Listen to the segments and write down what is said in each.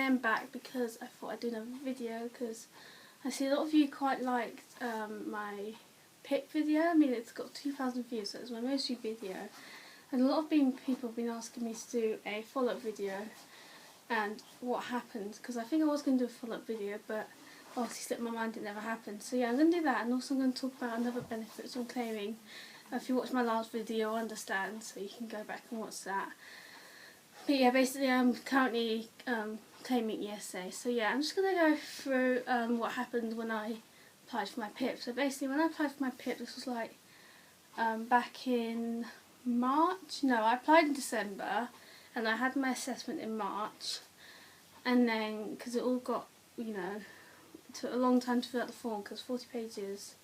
am back because I thought I'd do another video, because I see a lot of you quite liked my PIP video. I mean, it's got 2,000 views, so it's my most viewed video, and a lot of people have been asking me to do a follow-up video and what happened, because I think I was going to do a follow-up video, but obviously slipped my mind, it never happened. So yeah, I'm going to do that, and also I'm going to talk about another benefits from claiming. If you watched my last video, you'll understand, so you can go back and watch that. But yeah, basically I'm currently claiming ESA. So yeah, I'm just going to go through what happened when I applied for my PIP. So basically when I applied for my PIP, this was like back in March. No, I applied in December, and I had my assessment in March. And then, because it all got, you know, took a long time to fill out the form, because 40 pages,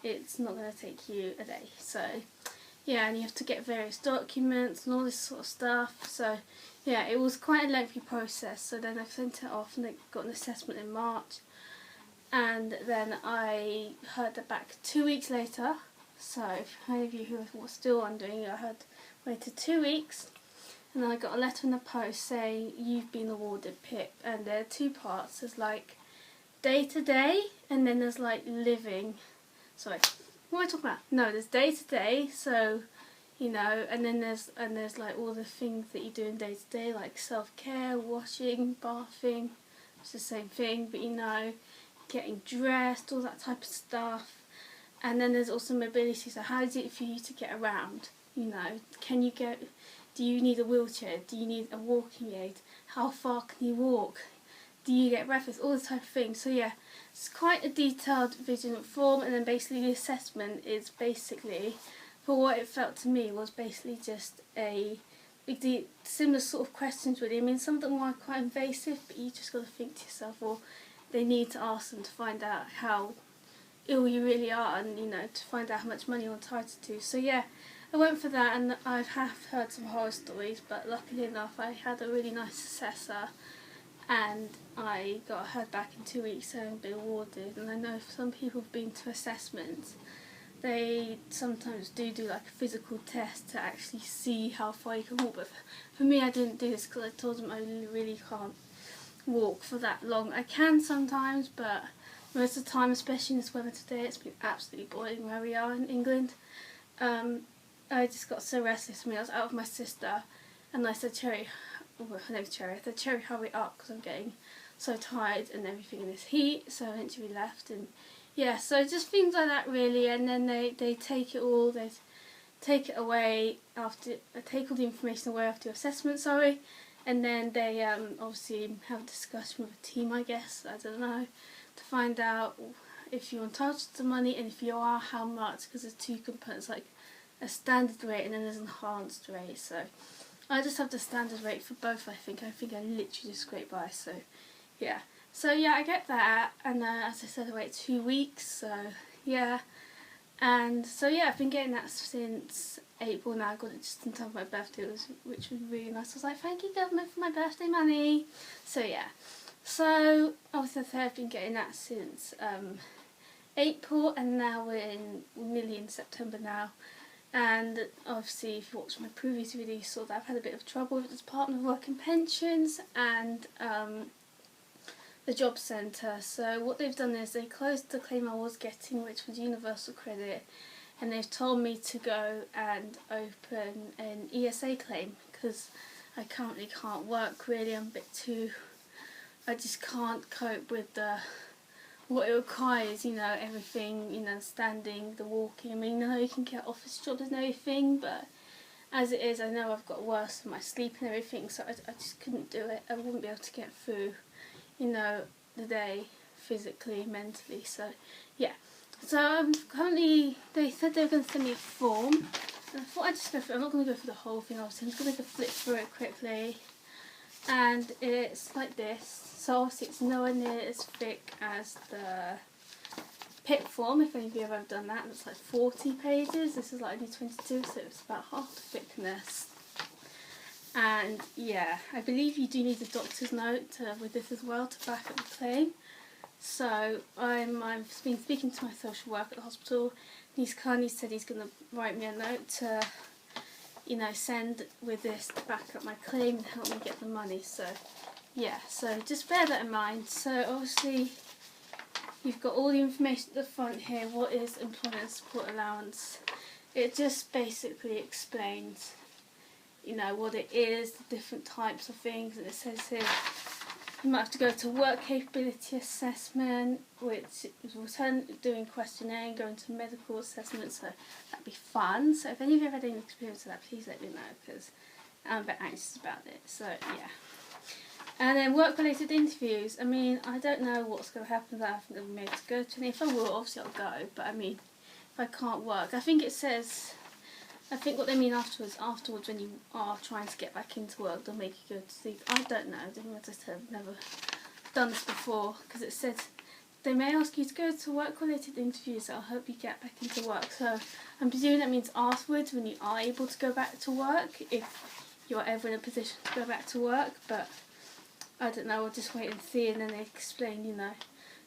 it's not going to take you a day. So yeah, and you have to get various documents and all this sort of stuff. So yeah, it was quite a lengthy process. So then I sent it off, and I got an assessment in March, and then I heard that back 2 weeks later. So for any of you who were still wondering, I had waited 2 weeks, and then I got a letter in the post saying you've been awarded PIP. And there are two parts. There's like day to day, and then there's like living. Sorry, what am I talking about? No, there's day to day, so you know, and then there's like all the things that you do in day to day, like self-care, washing, bathing. It's the same thing, but you know, getting dressed, all that type of stuff. And then there's also mobility. So how is it for you to get around? You know, can you get? Do you need a wheelchair? Do you need a walking aid? How far can you walk? Do you get breakfast? All this type of thing. So yeah, it's quite a detailed vigilant form, and then basically the assessment is basically, for what it felt to me, was basically just the similar sort of questions really. I mean, some of them were quite invasive, but you just got to think to yourself, well, they need to ask them to find out how ill you really are, and you know, to find out how much money you're entitled to. So yeah, I went for that, and I have heard some horror stories, but luckily enough I had a really nice assessor, and I got heard back in 2 weeks and been awarded. And I know for some people who've been to assessments, they sometimes do like a physical test to actually see how far you can walk, but for me I didn't do this because I told them I really can't walk for that long. I can sometimes, but most of the time, especially in this weather today, it's been absolutely boiling where we are in England. I just got so restless. I mean, I was out with my sister, and I said, Cherry, well, her name's Cherry, I said, Cherry, hurry up, because I'm getting so tired and everything in this heat. So eventually we left, and yeah, so just things like that really. And then they take it all, they take it away after, take all the information away after your assessment, sorry, and then they obviously have a discussion with a team, I guess, I don't know, to find out if you're entitled to the money, and if you are, how much, because there's two components, like a standard rate and then there's an enhanced rate. So I just have the standard rate for both. I think I literally just scraped by. So yeah, I get that, and as I said, I wait 2 weeks. So yeah, and so yeah, I've been getting that since April now. I got it just in time for my birthday, which was really nice. I was like, thank you government for my birthday money. So yeah, so obviously I've been getting that since April, and now we're nearly in September now. And obviously, if you watched my previous video, you saw that I've had a bit of trouble with the Department of Work and Pensions and the Job Centre. So what they've done is they closed the claim I was getting, which was Universal Credit, and they've told me to go and open an ESA claim, because I currently can't work really. I'm a bit too, I just can't cope with what it requires, you know, everything, you know, standing, the walking. I mean, I know you can get office jobs and everything, but as it is, I know I've got worse in my sleep and everything, so I just couldn't do it. I wouldn't be able to get through, you know, the day physically, mentally. So yeah, so currently they said they were going to send me a form, and I thought I'd just go through. I'm not going to go through the whole thing, obviously. I'm just going to flip through it quickly, and it's like this. So obviously it's nowhere near as thick as the PIP form, if any of you have ever done that. It's like 40 pages. This is like only 22, so it's about half the thickness. And yeah, I believe you do need a doctor's note with this as well to back up the claim. So I've been speaking to my social worker at the hospital. He's kindly said he's going to write me a note to, you know, send with this to back up my claim and help me get the money. So yeah, so just bear that in mind. So obviously you've got all the information at the front here. What is employment support allowance? It just basically explains, you know, what it is, the different types of things, and it says here you might have to go to work capability assessment, which is doing questionnaire and going to medical assessment, so that'd be fun. So if any of you have had any experience of that, please let me know, because I'm a bit anxious about it. So yeah. And then work-related interviews. I mean, I don't know what's going to happen that I haven't ever been able to go to any. If I will, obviously I'll go, but I mean, if I can't work, I think it says, I think what they mean afterwards when you are trying to get back into work, they'll make you go to sleep. I don't know, as I said, I've never done this before, because it said they may ask you to go to work-related interviews that'll help you get back into work. So I'm presuming that means afterwards, when you are able to go back to work, if you're ever in a position to go back to work. But I don't know, we'll just wait and see. And then they explain, you know,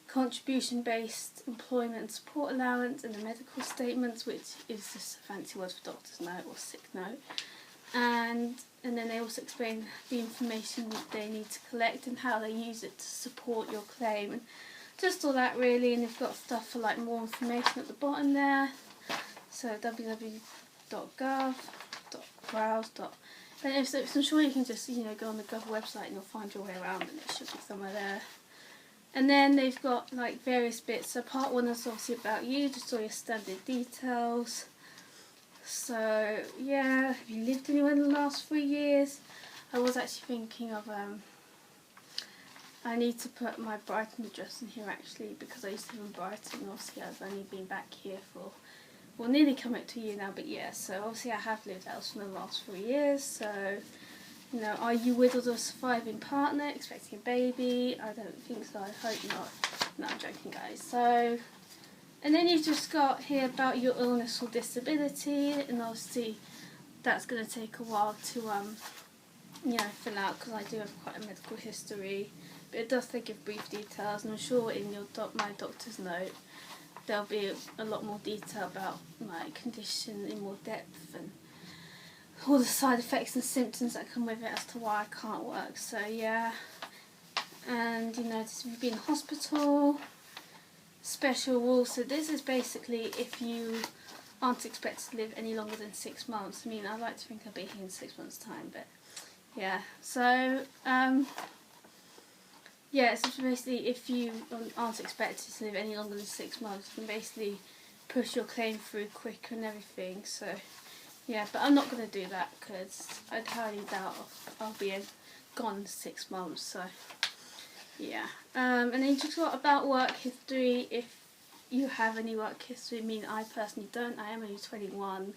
contribution-based employment and support allowance and the medical statements, which is just a fancy word for doctor's note or sick note. And then they also explain the information that they need to collect and how they use it to support your claim, and just all that really. And they've got stuff for like more information at the bottom there. So www.gov.browse. And so I'm sure you can just, you know, go on the Gov website and you'll find your way around, and it should be somewhere there. And then they've got like various bits. So part 1 is obviously about you, just all your standard details. So yeah, have you lived anywhere in the last 3 years? I was actually thinking of I need to put my Brighton address in here actually, because I used to live in Brighton. Obviously I've only been back here for, well, nearly come up to a year now, but yeah, so obviously I have lived elsewhere in the last 3 years. So, you know, are you widowed or surviving partner, expecting a baby? I don't think so, I hope not. No, I'm joking, guys. So, and then you've just got here about your illness or disability, and obviously that's going to take a while to, you know, fill out, because I do have quite a medical history. But it does give brief details, and I'm sure in your my doctor's note there'll be a lot more detail about my condition in more depth, and all the side effects and symptoms that come with it as to why I can't work. So yeah, and you know, if you've been in hospital, special rules. So this is basically if you aren't expected to live any longer than 6 months. I mean, I'd like to think I'll be here in 6 months' time, but yeah. So yeah, so basically if you aren't expected to live any longer than 6 months, you can basically push your claim through quicker and everything. So yeah, but I'm not going to do that, because I'd highly doubt I'll be gone in 6 months. So yeah, and then you just got about work history, if you have any work history. I mean, I personally don't. I am only 21,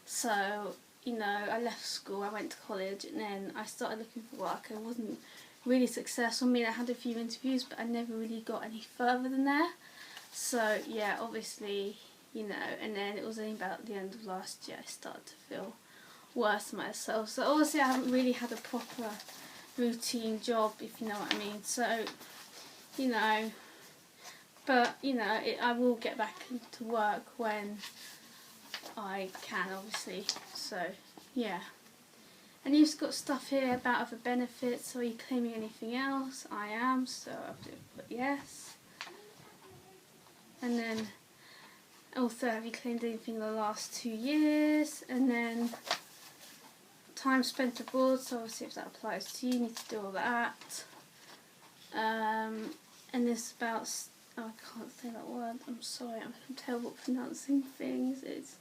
so you know, I left school, I went to college, and then I started looking for work. I wasn't really successful. I mean, I had a few interviews, but I never really got any further than there. So yeah, obviously, you know, and then it was only about the end of last year I started to feel worse myself. So obviously I haven't really had a proper routine job, if you know what I mean. So, you know, but you know, I will get back into work when I can, obviously. So yeah. And you've got stuff here about other benefits. So are you claiming anything else? I am, so I have to put yes. And then also, have you claimed anything in the last 2 years? And then time spent abroad, so obviously if that applies to you, you need to do all that. And this about, oh, I can't say that word, I'm sorry, I'm terrible at pronouncing things. It's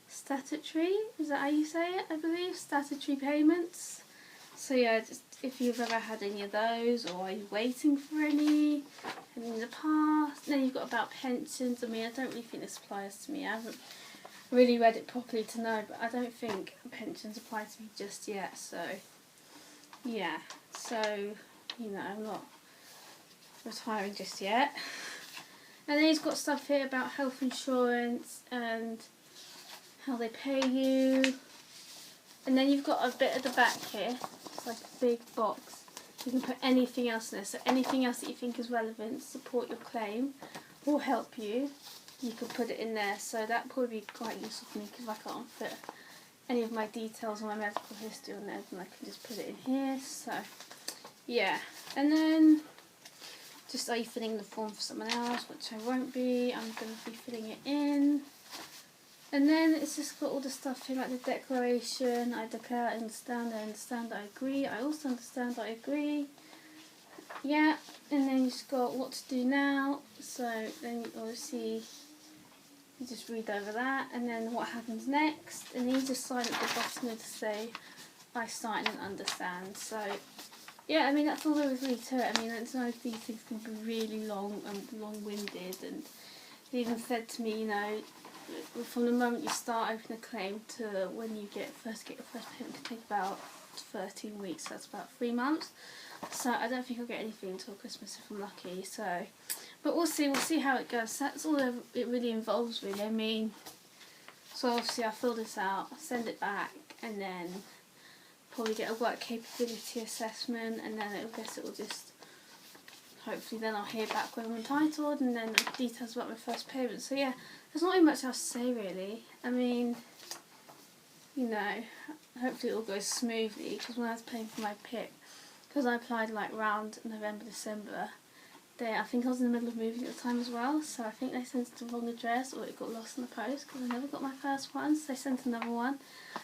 statutory, is that how you say it, I believe? Statutory payments. So yeah, just if you've ever had any of those, or are you waiting for any in the past. Then you've got about pensions. I mean, I don't really think this applies to me. I haven't really read it properly to know, but I don't think pensions apply to me just yet. So yeah, so you know, I'm not retiring just yet. And then he's got stuff here about health insurance and how they pay you. And then you've got a bit at the back here. It's like a big box. You can put anything else in there. So anything else that you think is relevant to support your claim or help you, you can put it in there. So that would be quite useful for me, because if I can't fit any of my details or my medical history on there, then I can just put it in here. So yeah, And then just are you filling the form for someone else, which I won't be. I'm going to be filling it in. And then it's just got all the stuff here, like the declaration. I declare, I understand, I agree. I also understand, I agree. Yeah, and then you've just got what to do now. So then obviously you just read over that, and then what happens next. And then you just sign at the bottom to say, I sign and understand. So yeah, I mean, that's all there is really to it. I mean, I know these things can be really long and long-winded, and they even said to me, you know, from the moment you start opening a claim to when you first get your first payment can take about 13 weeks, so that's about 3 months. So I don't think I'll get anything until Christmas if I'm lucky. So, but we'll see how it goes. That's all it really involves, really. I mean, so obviously I fill this out, I send it back, and then probably get a work capability assessment, and then I guess it will just, hopefully then I'll hear back when I'm entitled, and then details about my first payment. So yeah, there's not really much else to say really. I mean, you know, hopefully it all goes smoothly, because when I was paying for my PIP, because I applied like around November, December, I think I was in the middle of moving at the time as well, so I think they sent it to the wrong address, or it got lost in the post, because I never got my first one, so they sent another one.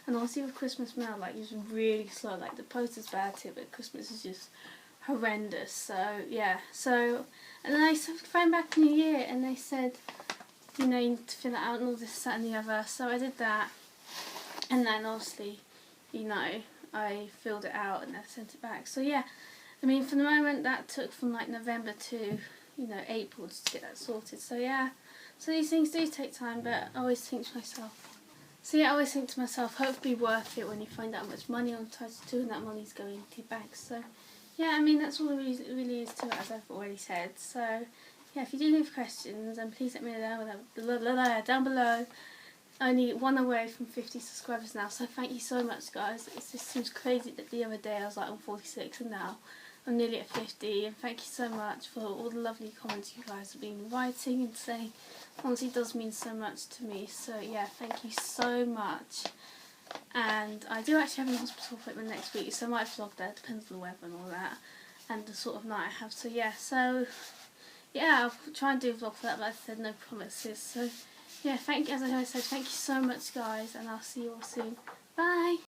And obviously with Christmas mail, like, it was really slow, like the post is bad too, but Christmas is just horrendous. So yeah, so, and then I phoned back New Year, and they said, you know, you need to fill it out and all this, that and the other. So I did that, and then obviously, you know, I filled it out and I sent it back. So yeah, I mean, for the moment that took from like November to, you know, April to get that sorted. So yeah, so these things do take time, but I always think to myself, hopefully worth it when you find out how much money you're entitled to and that money's going into your bank. So yeah, I mean, that's all there really is to it, as I've already said. So yeah, if you do have questions, then please let me know down below. Only one away from 50 subscribers now, so thank you so much, guys. It just seems crazy that the other day I was like on 46 and now I'm nearly at 50, and thank you so much for all the lovely comments you guys have been writing and saying. Honestly, it does mean so much to me, so yeah, thank you so much. And I do actually have a hospital appointment next week, so I might vlog that, depends on the weather and all that, and the sort of night I have. So yeah, I'll try and do a vlog for that, but I said no promises. So yeah, as I said, thank you so much, guys, and I'll see you all soon. Bye!